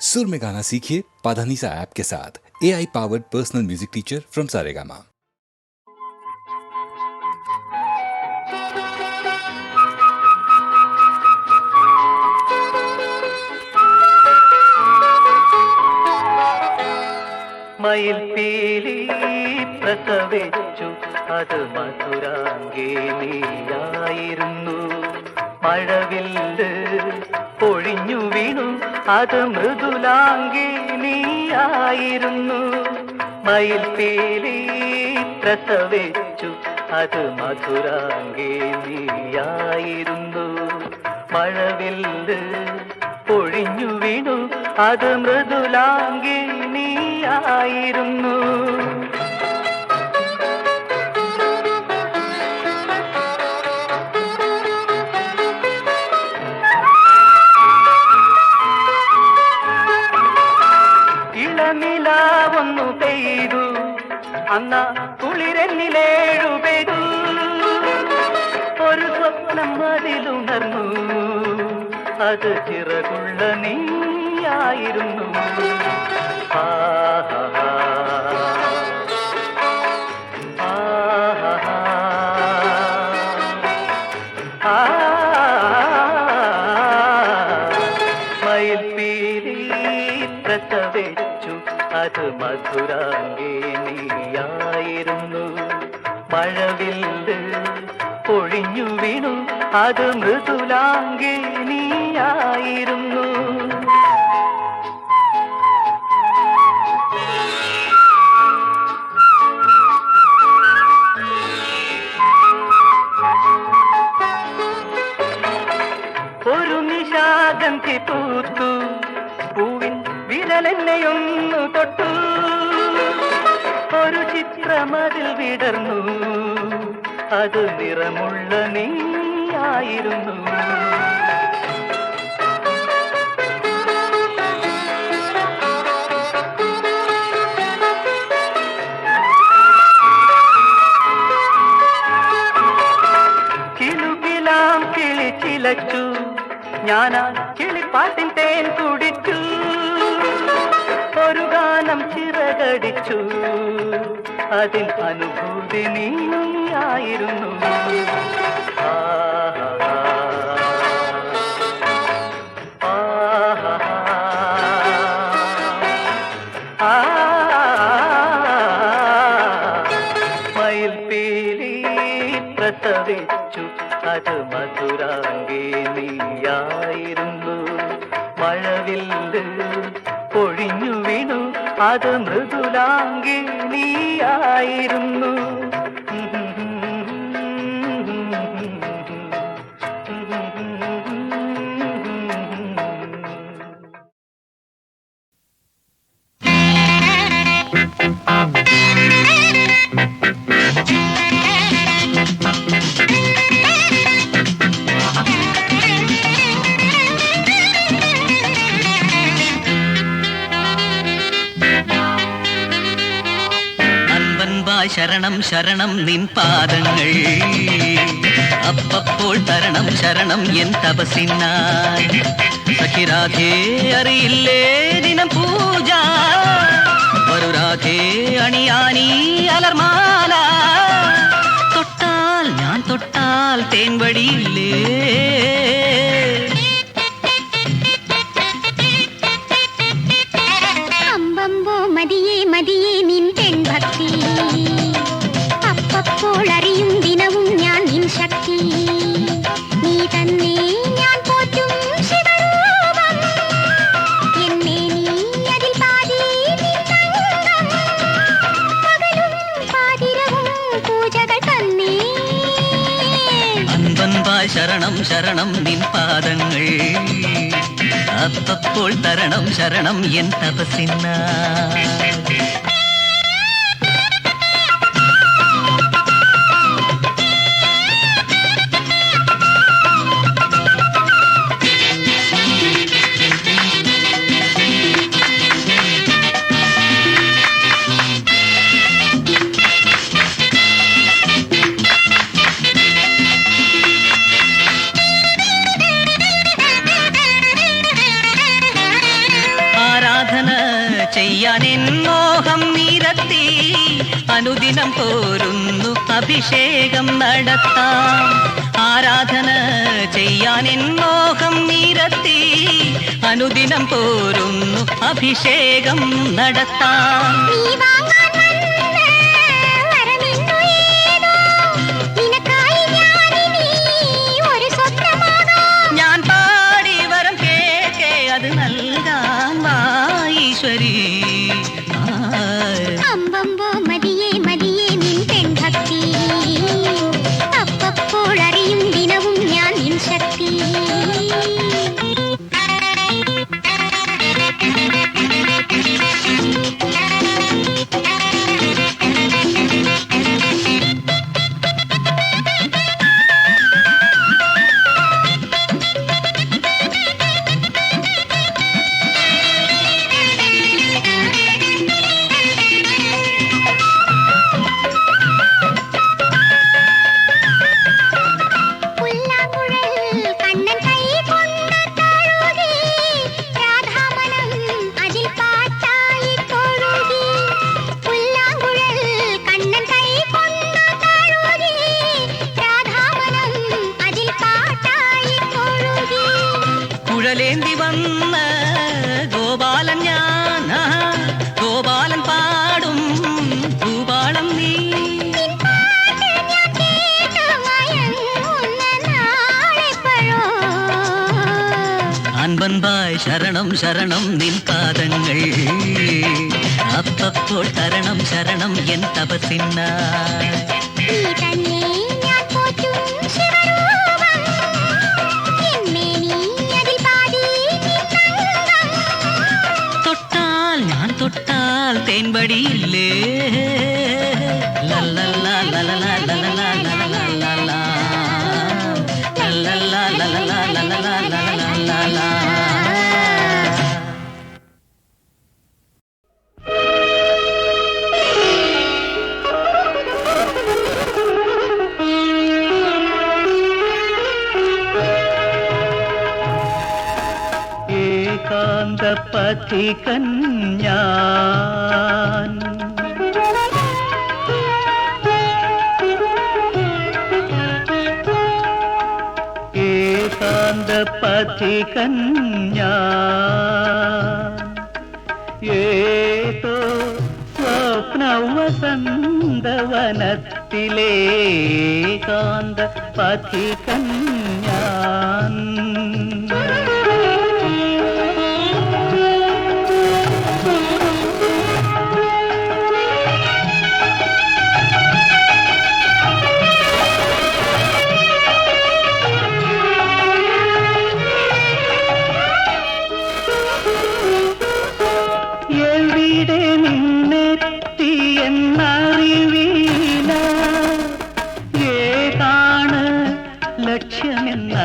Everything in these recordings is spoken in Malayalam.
सुर में गाना सीखिए पाधानीसा ऐप के साथ। AI powered personal music teacher from Saregama. മയിൽ പീലി പ്രസവിച്ചു അത് മധുരാംഗേ നീയായിരുന്നു. മഴവില്ല് പൊഴിഞ്ഞു വീണു അത് മൃദുലാംഗേ നീയായിരുന്നു. മയിൽ പീലി പ്രസവിച്ചു അത് മധുരാംഗേ നീയായിരുന്നു. മഴവില്ല് പൊഴിഞ്ഞു വീണു അത് മൃദുലാംഗേ നീയായിരുന്നു. ഇളനിലാവൊന്നു പെയ്തു അന്ന കുളിരെന്നിലേഴു പെയ്തു. ഒരു സ്വപ്നം അതിലുണർന്നു അത് ചിറകുള്ള നീയായിരുന്നു. മയിൽ പീലി പ്രസവിച്ചു അത് മധുരാംഗേ നീയായിരുന്നു. മഴവില്ല് പൊഴിഞ്ഞു വീണു അത് മൃദുലാംഗേ നീയായിരുന്നു. ഒരു നിശാഗന്ധി പൂത്തു പൂവിൻ വിരലെന്നെയൊന്നു തൊട്ടു. ഒരു ചിത്രമതിൽ വിടർന്നു അത് നിറമുള്ള നീയായിരുന്നു. കിലുകിലാം കിളി ചിലച്ചു ഞാനാ കിളിപ്പാട്ടിൻ തേൻ കുടിച്ചു. ഒരു ഗാനം ചിറകടിച്ചു അതിൽ അനുഭൂതി നീയായിരുന്നു. മയിൽ പീലി പ്രസവിച്ചു അത് മധുരാംഗേ നീയായിരുന്നു. മഴവില്ല് പൊഴിഞ്ഞു വീണു അത് മൃദുലാംഗേ നീയായിരുന്നു. ശരണം ശരണം നിൻ പാദങ്ങൾ അപ്പപ്പോൾ തരണം ശരണം എൻ തപസിനായി. സഖിരാധേ അറിയില്ലേ ദിനം പൂജ വരുരാധേ അണിയാനീ അലർമാല. തൊട്ടാൽ ഞാൻ തൊട്ടാൽ തേൻവടിയില്ലേ. അമ്പമ്പോ മതിയേ മതിയേ നിൻ പെൺഭക്തി അപ്പോൾ അറിയും ദിനവും ഞാൻ നിൻ ശക്തി. നീ തന്നെ ഞാൻ പോറ്റും ശിവരൂപം എന്നെ നീ അതിൽ പാതി നിന്നംഗം. പകലും പാതിരവും പൂജകൾ തന്നെ. അൻപൻപാൽ ശരണം ശരണം നിൻ പാദങ്ങൾ അപ്പപ്പോൾ തരണം ശരണം എൻ തപസിനായി. ചെയ്യാൻ എൻ മോഹം നിരത്തി അനുദിനം പോരുന്നു അഭിഷേകം നടത്താം ആരാധന ചെയ്യാൻ എൻ മോഹം നിരത്തി അനുദിനം പോരുന്നു അഭിഷേകം നടത്താം ഞാൻ പാടി വരം കേൾക്കെ അത് നൽകാൻ വാ ഈശ്വരി അമ്പമ്പോ മതിയേ മതിയേ നിൻ പെൺഭക്തി അപ്പപ്പോഴറിയും ദിനവും ഞാൻ നിൻ ശക്തി കുഴലേന്തി വന്ന ഗോപാലൻ ഞാൻ ഗോപാലൻ പാടും ഭൂപാളം നീ അൻപൻപായ് ശരണം ശരണം നിൻ പാദങ്ങൾ അപ്പപ്പോൾ തരണം ശരണം എൻ തപസിനായി തൊട്ടാൽ തേൻപടിയില്ലേ ലല്ലല്ലാ ലല്ലല്ലാ ലല്ലല്ലാ ലല്ലല്ലാ ലല്ലല്ലാ ലല്ലല്ലാ ലല്ലല്ലാ ലല്ലല്ലാ പഥികൻ ഞാൻ ഏകാന്ത പഥികൻ ഞാൻ ഏതോ സ്വപ്നവസന്തവനത്തിലേകാന്ത പഥികൻ ഞാൻ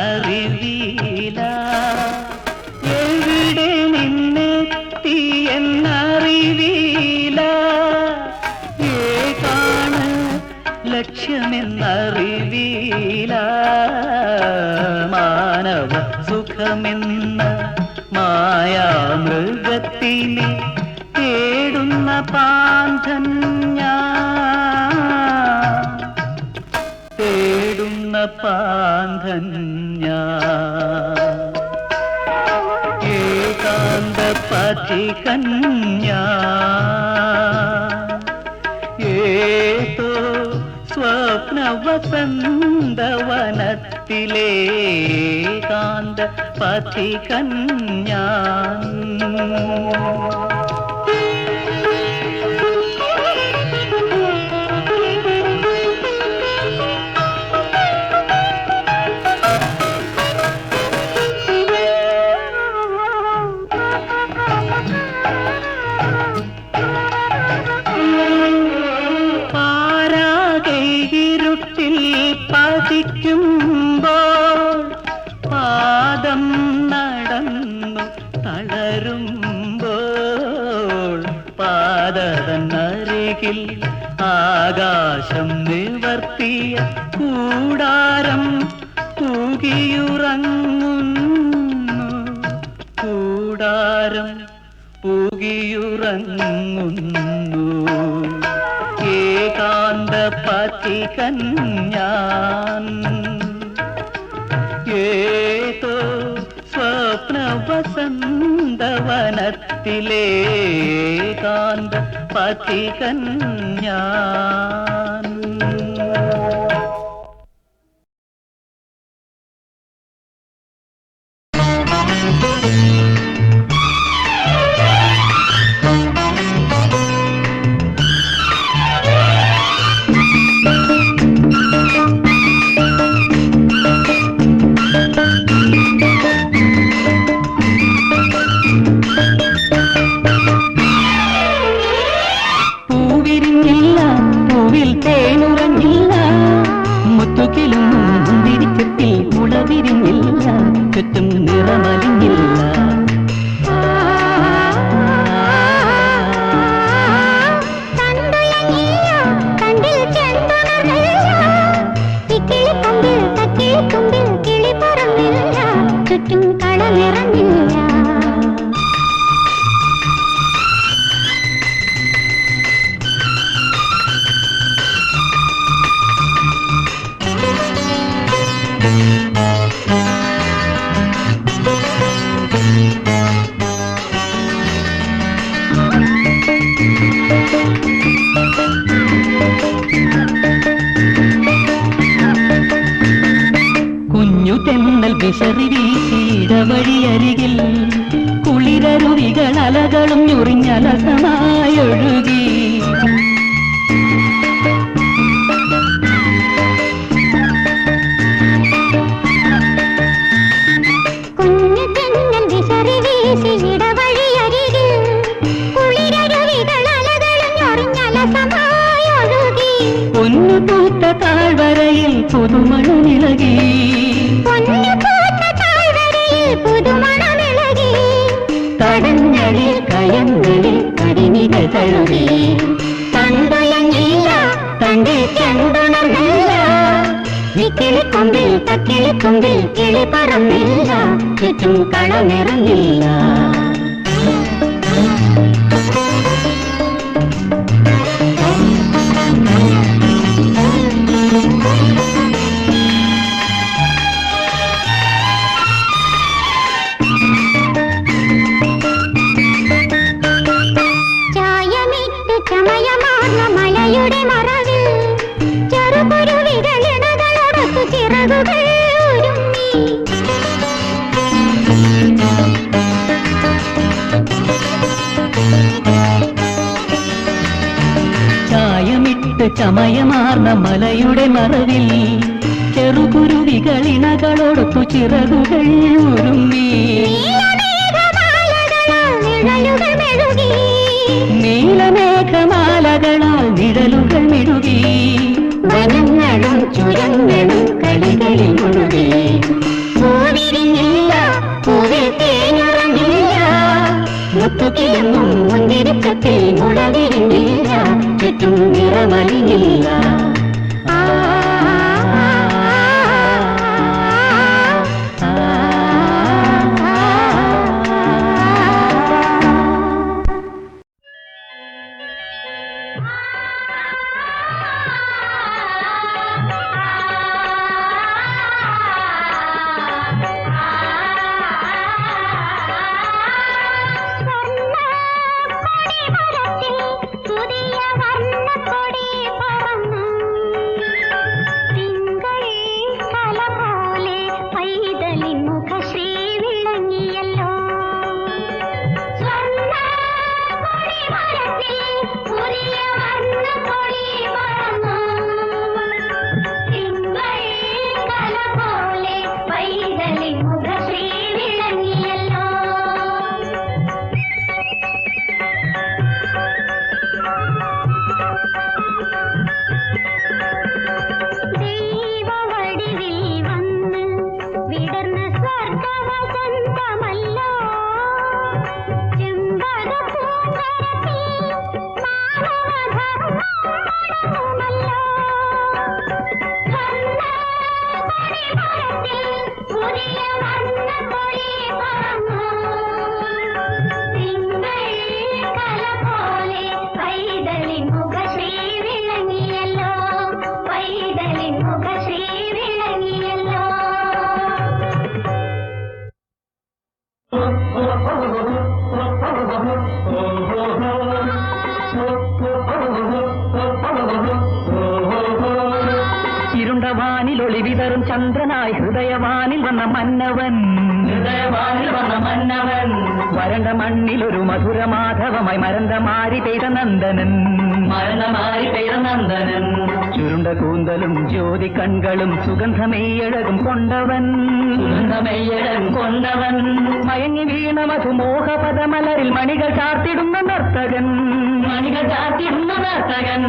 ലക്ഷ്യമെന്നറിവീല എവിടെ നിന്നെത്തി എന്നറിവീല ഏകാണ് ലക്ഷ്യമെന്നറിവീല മാനവ സുഖമെന്ന മായാമൃഗത്തിനെ തേടുന്ന പാന്തൻ പാന്തൻ ഏകാന്ത പഥികൻ ഏതോ സ്വപ്നവസന്തവനത്തിലേകാന്ത പഥികൻ ഞാൻ പതിക്കുമ്പോൾ പാദം നടന്നു തളരുമ്പോൾ പാദതന്നരികിൽ ആകാശം നിവർത്തിയ കൂടാരം കൂകിയുറങ്ങുന്നു കൂടാരം പൂകിയുറങ്ങുന്നു ഏകാന്ത പഥികൻ ഞാൻ ഏതോ സ്വപ്ന വസന്തവനത്തിലെ ഏകാന്ത പഥികൻ ഞാൻ. പൂവിരിഞ്ഞില്ല, പൂവിൽ തേനുറഞ്ഞില്ല, മുത്തുകിലും മുന്തിരിക്കത്തിൽ മുളവിരിഞ്ഞില്ല, ചുറ്റും നിറമലിഞ്ഞില്ല. ചുറ്റും കളനിറഞ്ഞില്ല. തെന്നൽ വിശറി വീശിയിടവഴിയരികിൽ കുളിരരുവികൾ അലകളും ഞൊറിഞ്ഞലസമായൊഴുകി. കുഞ്ഞു തെന്നൽ വിശറി വീശിയിടവഴിയരികിൽ കുളിരരുവികൾ അലകളും ഞൊറിഞ്ഞലസമായൊഴുകി. പൊന്നു പൂത്ത താഴ്വരയിൽ പുതുമണമിളകി. തടഞ്ഞളിൽ കയങ്ങളിൽ കരിനികൾ തഴുകി. തണ്ടുലഞ്ഞില്ല, തണ്ടിൽ ചെണ്ടുണർന്നില്ല, കിളിക്കൊമ്പിൽ തക്കിളിക്കൊമ്പിൽ കിളി പറന്നില്ല, ചുറ്റും കളനിറഞ്ഞില്ല. ചമയമാർന്ന മലയുടെ മറവിൽ ചെറുകുരുവികളിണകളോടൊത്തു ചിറകുകൾ ഉരുമ്മി. ചായമിട്ട് ചമയമാർന്ന മലയുടെ മറവിൽ ചെറുകുരുവികളിണകളോടൊത്തു ചിറകുകൾ ഉരുമ്മി. നീലമേഘമാലകളാൽ നിഴലുകൾ മിഴുകി. വനങ്ങളും ചുരങ്ങളും കളികളിൽ മുഴുകി. പൂവിരിഞ്ഞില്ല, പൂവിൽ തേനുറങ്ങില്ല, മുത്തുകിലും മുന്തിരിക്കത്തിൽ മുളവിരിഞ്ഞില്ല, ചുറ്റും നിറമലിഞ്ഞില്ല. പുതിയ വർണ്ണക്കൊടി പറന്നു ചന്ദ്രനായി ഹൃദയവാനിൽ വന്ന മന്നവൻ, ഹൃദയവാനിൽ വന്ന മന്നവൻ, വരണ്ട മണ്ണിലൊരു മധുരമാധവമായി മരന്തമാരി പെയ്ത നന്ദനൻ, മരന്തമാരി പെയ്ത നന്ദനൻ, ചുരുണ്ട കൂന്തലും ജ്യോതി കൺകളും സുഗന്ധമെയ്യഴകും കൊണ്ടവൻ, സുഗന്ധമെയ്യഴകും കൊണ്ടവൻ, മയങ്ങി വീണ മധുമോഹപദമലരിൽ മണികൾ ചാർത്തിടുന്ന നർത്തകൻ, മണികൾ ചാർത്തിടുന്ന നർത്തകൻ.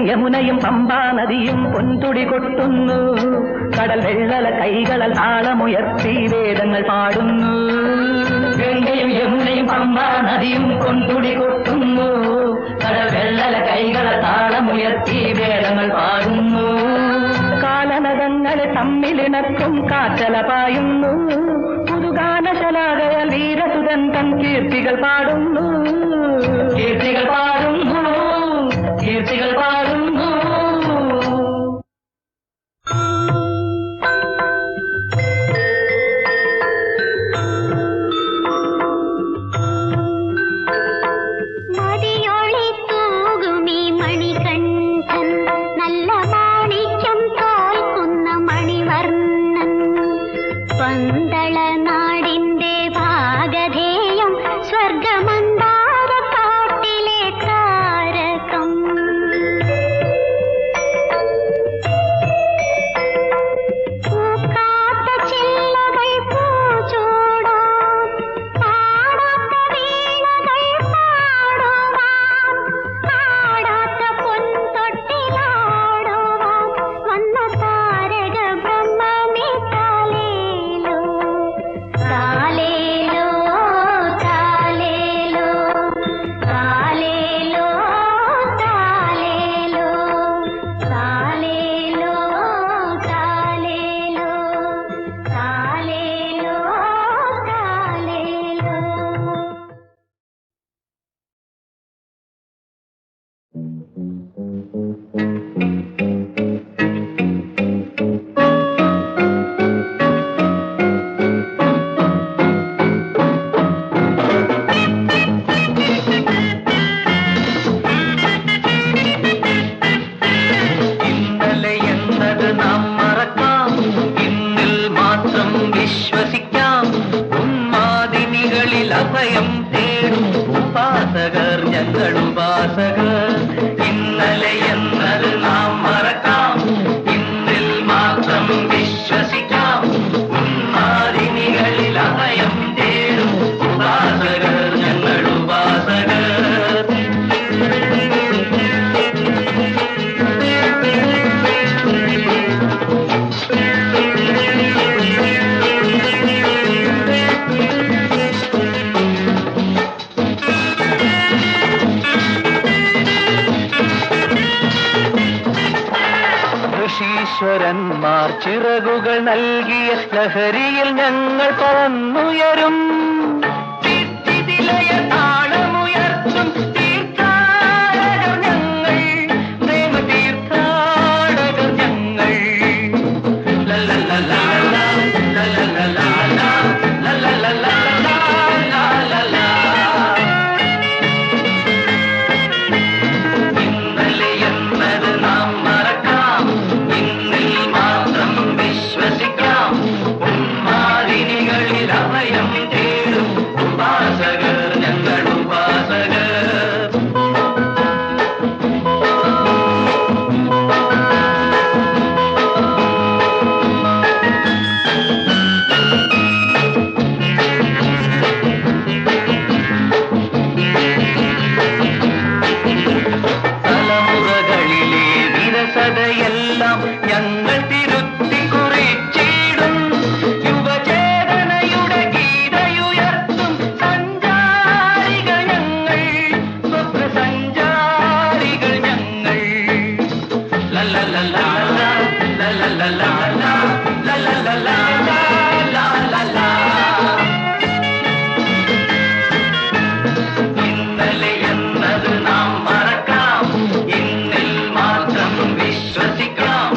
യമുനയും പമ്പാ നദിയും പൊൻതുടി കൊട്ടുന്നു, കടൽ വെള്ളല കൈകളൽ താളമുയർത്തി വേദങ്ങൾ പാടുന്നു. ഗംഗയും യമുനയും പമ്പാ നദിയും പൊൻതുടി കൊട്ടുന്നു, കടൽ വെള്ളല കൈകളൽ താളമുയർത്തി വേദങ്ങൾ പാടുന്നു. കാലനദങ്ങളെ തമ്മിലിണക്കും കാറ്റല പായുന്നു, പുതുഗാനശലാകയാൽ വീരസുതൻ തൻ കീർത്തികൾ പാടുന്നു, കീർത്തികൾ പാടുന്നു, കീർത്തികൾ പാടുന്നു. മതിയൊളി തൂകുമീ മണികണ്ഠൻ, നല്ല മാണിക്യം തോൽക്കുന്ന മണിവർണ്ണൻ, പന്തള നാടിന്റെ ഭാഗധേയം സ്വർഗമന്താ ഈശ്വരന്മാർ ചിറകുകൾ നൽകിയ ലഹരിയിൽ ഞങ്ങൾ പറന്നുയരും. താളമുയർത്തും തീർത്ഥാടകർ ഞങ്ങൾ, പ്രേമ തീർത്ഥാടകർ ഞങ്ങൾ. ലല്ലല്ലലാ ലല്ലല്ലലാ ലല്ലല്ലലാ ലല്ലല്ലലാ. ഇന്നലെ എന്നത് നാം മറക്കാം, ഇന്നിൽ മാത്രം വിശ്വസിക്കാം. ഉന്മാദിനികളിൽ അഭയം തേടും ഉപാസകർ ഞങ്ങൾ ഉപാസകർ. തലമുറകളിലെ വിരസതയെല്ലാം ഞങ്ങൾ തിരുത്തി കുറിച്ചിടും. യുവചേതനയുടെ ഗീതയുയർത്തും സഞ്ചാരികൾ ഞങ്ങൾ, സ്വപ്ന സഞ്ചാരികൾ ഞങ്ങൾ. ലല്ലല്ലലാ ലല്ലല്ലലാ ലല്ലല്ലലാ ലല്ലല്ലലാ. ഇന്നലെ എന്നത് നാം മറക്കാം, ഇന്നിൽ മാത്രം വിശ്വസിക്കാം.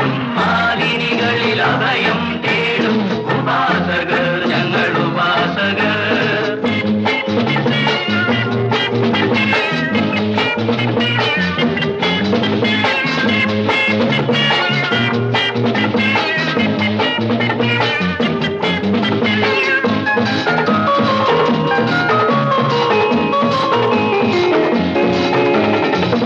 ഉന്മാദിനികളിൽ അഭയം തേടും ഉപാസകർ ഞങ്ങൾ ഉപാസകർ.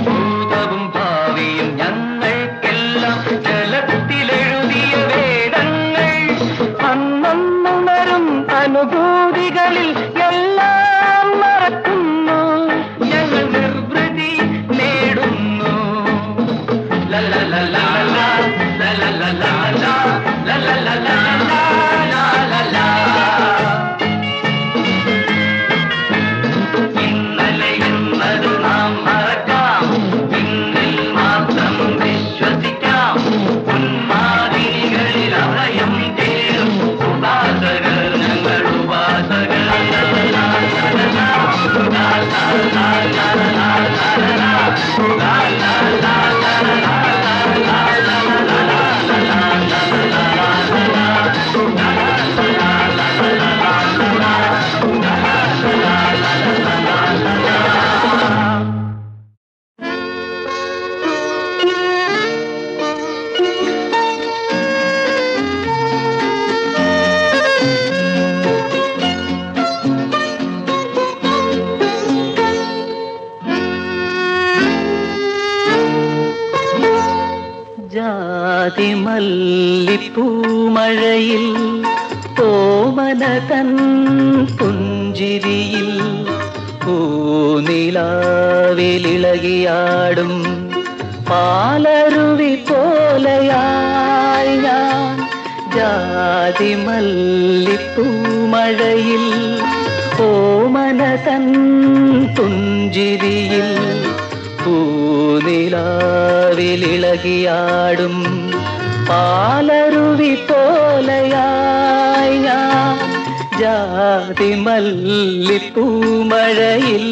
ഭൂതവും ഭാവിയും ഞങ്ങൾക്കെല്ലാം ജലത്തിലെഴുതിയ വേദങ്ങൾ. അന്നുണരും അനുഭൂതികളിൽ എല്ലാം മറക്കുന്നു, ഞങ്ങൾ നിർവൃതി നേടുന്നു. ലല്ലല്ലലാ ലല്ലല്ലലാ ലല്ലല്ലലാ ലല്ലല്ലലാ. ഇന്നലെ എന്നത് നാം മറക്കാം, ഇന്നിൽ മാത്രം വിശ്വസിക്കാം. ഉന്മാദിനികളിൽ അഭയം തേടും ഉപാസകർ ഞങ്ങൾ ഉപാസകർ. ജാതിമല്ലിപ്പൂമഴയിൽ ഓമനതൻ പുഞ്ചിരിയിൽ പൂനിലാവിലിളകിയാടും പാലരുവി പോലെയായി ഞാൻ. ജാതിമല്ലിപ്പൂമഴയിൽ ഓമനതൻ പുഞ്ചിരിയിൽ പൂനിലാവിലിളകിയാടും പാലരുവി പോലെയായി ഞാൻ. ജാതിമല്ലിപ്പൂമഴയിൽ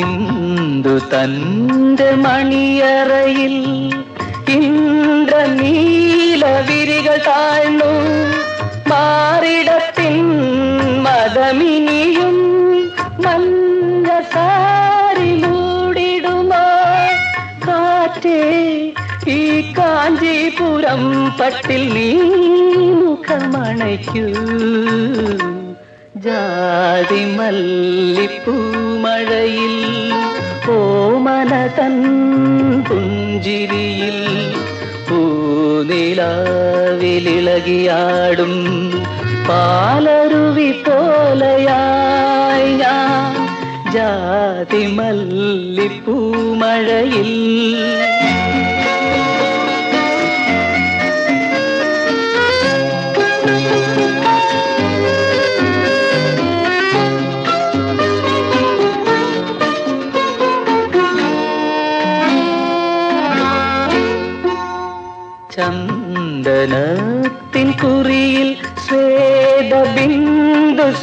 ഇന്ദു തന്റെ മണിയറയിൽ ഇന്ദ്രനീലവിരികൾ താഴ്ന്നു. മാറിടത്തിൻ മദമിനിയും മഞ്ഞസാരിലൂടിടുമോ കാറ്റേ ഈ കാഞ്ചീപുരം പട്ടിൽ നീ മുഖമണയ്ക്കൂ. ജാതിമല്ലിപ്പൂമഴയിൽ ഓമനതൻ പുഞ്ചിരിയിൽ പൂനിലാവിലിളകിയാടും പാലരുവി പോലെയായി ഞാൻ. ജാതിമല്ലിപ്പൂമഴയിൽ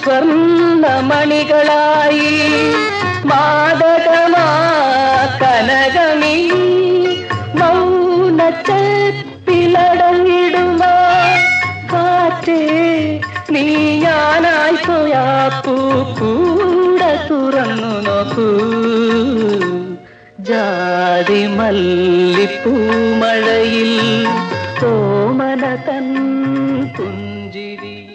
സ്വർണ്ണമണികളായി മാദകമാ കനകമീ മൗനച്ചപ്പിലടങ്ങിടുമാ കാറ്റേ നീ ഞാനായി പോയാ പൂക്കൂട തുറന്നു നോക്കൂ ജാതി മല്ലിപ്പൂമഴയിൽ ഓമന തൻ പുഞ്ചിരിയിൽ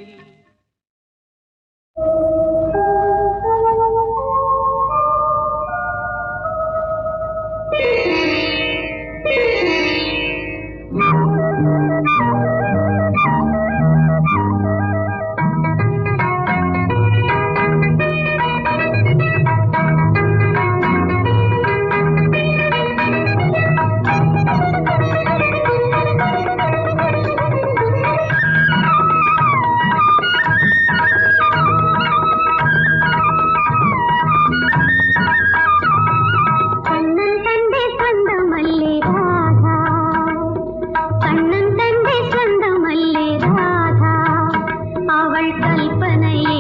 തന്റെ സ്വന്തമല്ലേ രാധ കണ്ണൻ തന്റെ സ്വന്തമല്ലേ രാധ അവൾ കൽപ്പനയെ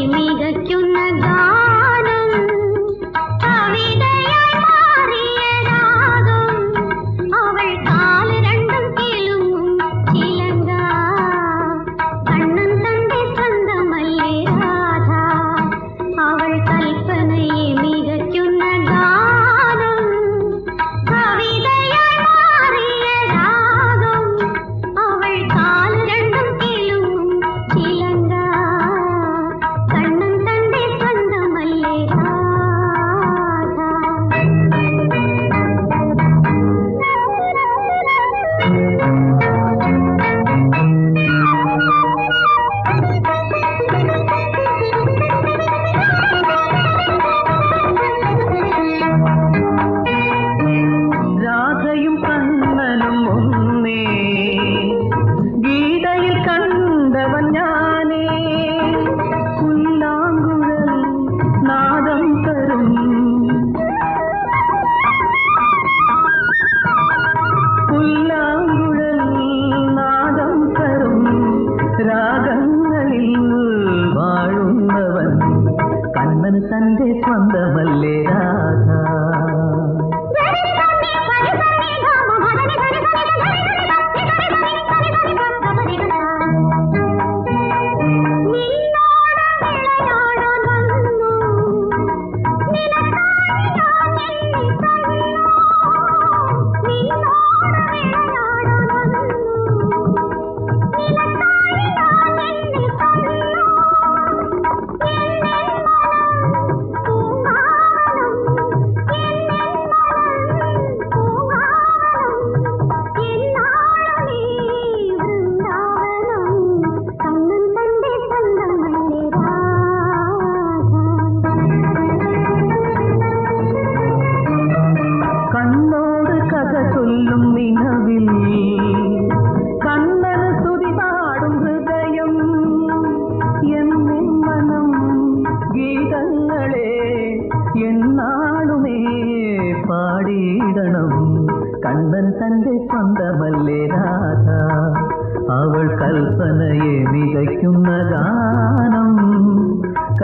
വിതയ്ക്കുന്ന ഗാനം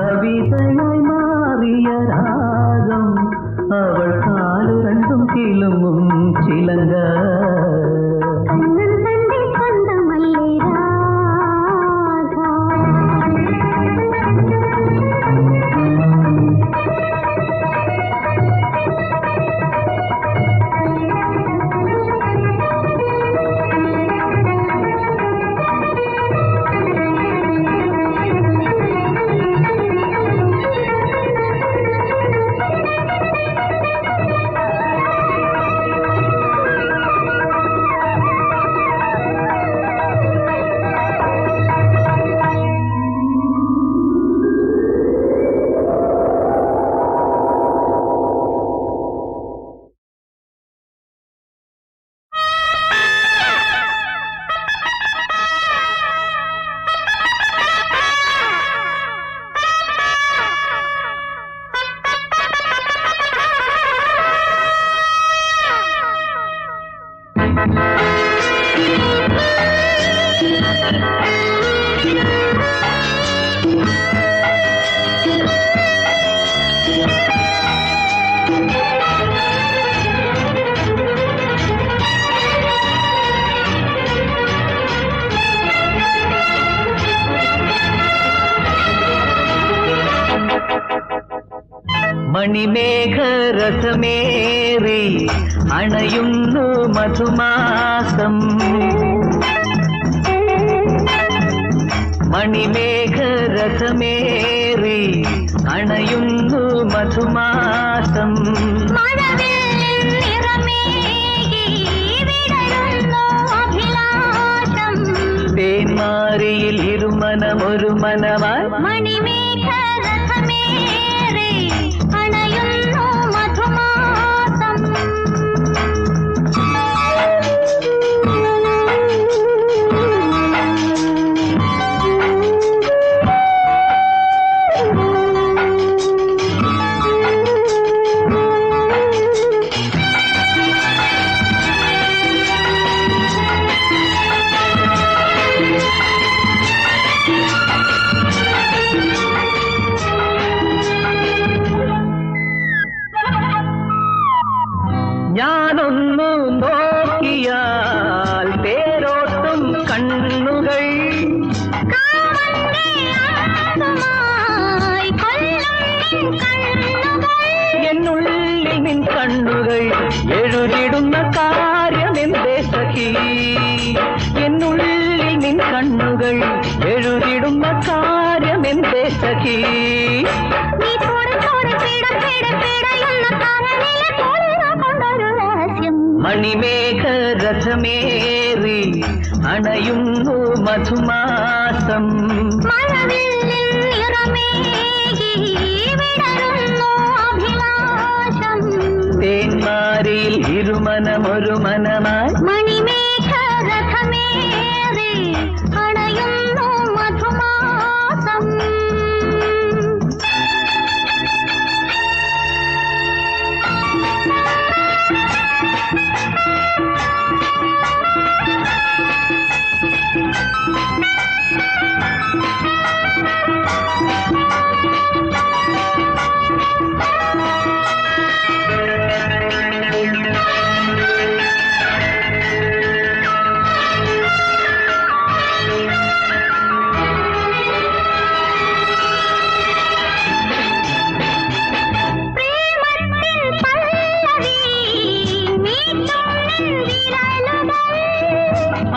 കവിതയായി മാറിയ രാഗം അവൾ കാലു രണ്ടും കിളുങ്ങും ചിലങ്ക മണിമേഘരഥമേറി അണയുന്നു മധുമാസം മണിമേഘരഥമേറി അണയുന്നു മധുമാസം തേന്മാരിയിൽ ഇരുമനമൊരു മനമായി മണിമേഘരഥമേറി അണയുന്നു മധുമാസം ഞാനൊന്നു നോക്കിയാൽ തേരോട്ടും കണ്ണുകൾ എന്നുള്ളിൽ നിൻ കണ്ണുകൾ എഴുതിടുന്ന കാര്യമെന്തേ സഖി എന്നുള്ളിൽ നിൻ കണ്ണുകൾ എഴുതിടുന്ന കാര്യമെന്തേ സഖി മണിമേഘരഥമേറി അണയുന്നു മധുമാസം തേന്മാരിയിൽ ഇരുമനമൊരു മനമായി മണിമേഘരഥമേറി അണയുന്നു മധുമാസം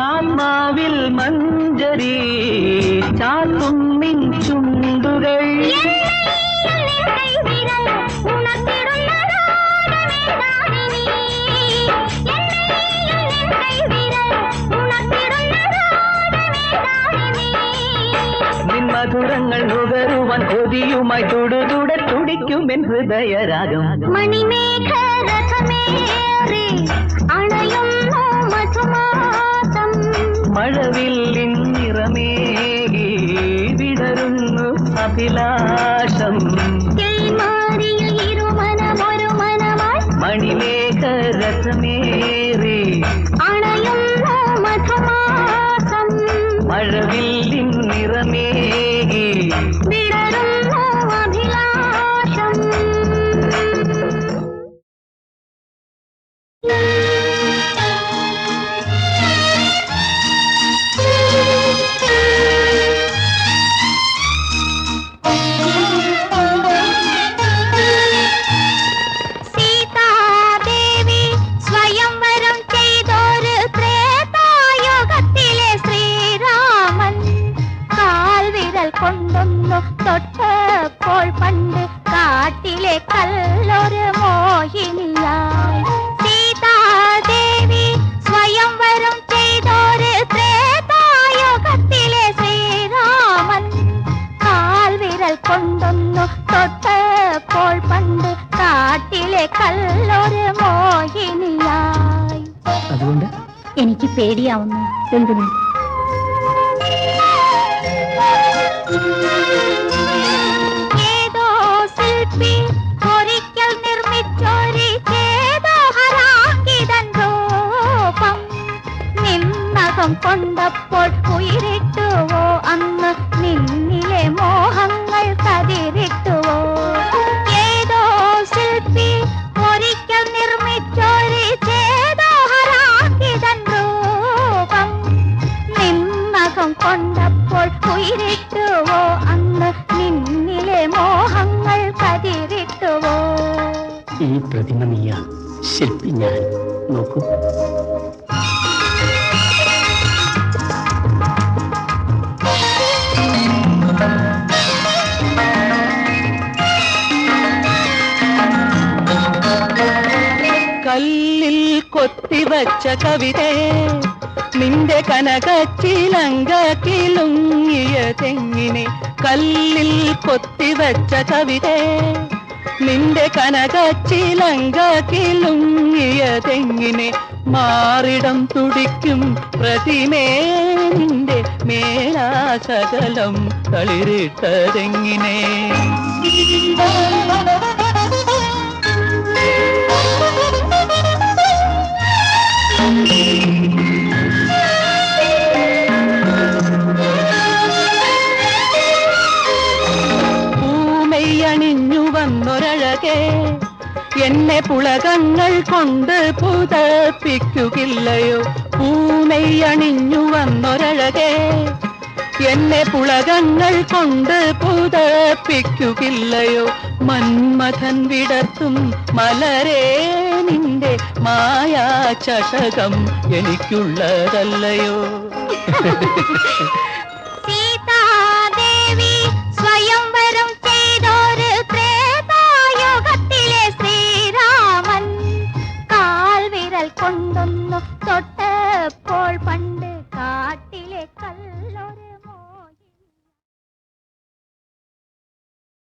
ആത്മാവിൽ മഞ്ജരി ചാത്തും നിൻ ചുണ്ടുകൾ നിൻ മധുരങ്ങൾ നുകരുവാൻ കൊതിയുമായി തുടുതുടെ തുടിക്കുമെൻ ഹൃദയരാഗം മണിമേഘരഥമേറി അണയുന്നു മധുമാസം മഴവില്ലിൻ നിറമേകി വിടരുന്നു അഭിലാഷം തേന്മാരിയിൽ ഇരുമനമൊരു മനമായി മണിമേഘരഥമേറി അണയുന്നു മധുമാസം മഴവില്ലിൻ നിറമേകി വിടരുന്നു അഭിലാഷം സീതാദേവി സ്വയംവരം ചെയ്തൊരു ത്രേതായുഗത്തിലെ ശ്രീരാമൻ കാൽവിരൽ കൊണ്ടൊന്നു തൊട്ടപ്പോൾ പണ്ട് കാട്ടിലെ കല്ലൊരു മോഹിനിയായി സീതാദേവി സ്വയംവരം ചെയ്തൊരു ത്രേതായുഗത്തിലെ ശ്രീരാമൻ കാൽവിരൽ കൊണ്ടൊന്നു തൊട്ടപ്പോൾ പണ്ട് കാട്ടിലെ കല്ലൊരു മോഹിനിയായി അതുകൊണ്ട് എനിക്ക് പേടിയാവുന്നു എന്തിനു ഏതോ ശില്പി ഒരിക്കൽ നിർമ്മിച്ചൊരു ചേതോഹരാങ്കിതൻ രൂപം നിന്നകം കൊണ്ടപ്പോൾ ഉയരിട്ടുവോ അന്ന് നിന്നിലെ മോഹങ്ങൾ കതിരിട്ടുവോ ഏതോ ശില്പി ഒരിക്കൽ നിർമ്മിച്ചൊരു ചേതോഹരാങ്കിതൻ രൂപം ഈ പ്രതിമ നീയാ, ശില്പി ഞാൻ. നോക്കൂ. കല്ലിൽ കൊത്തിവച്ച കവിതേ, നിന്റെ കനകച്ചിലങ്ക കിലുങ്ങിയ തെങ്ങിനെ. കല്ലിൽ കൊത്തിവച്ച കവിതേ, നിന്റെ കനകച്ചിലങ്ക കിലുങ്ങിയ തെങ്ങിനെ. മാറിടം തുടിക്കും പ്രതിമേ, നിന്റെ മേലാസകലം തളിരിട്ടതെങ്ങിനെ. പൂമൈയണിഞ്ഞു വന്നൊരഴകേ, എന്നെ പുളകങ്ങൾ കൊണ്ട് പുതപ്പിക്കുകയില്ലയോ. പൂമൈയണിഞ്ഞു വന്നൊരഴകേ, എന്നെ പുളകങ്ങൾ കൊണ്ട് പുതപ്പിക്കുകയില്ലയോ. മന്മഥൻ വിടർത്തും മലരേ, നിന്റെ മായാ ചഷകം എനിക്കുള്ളതല്ലയോ.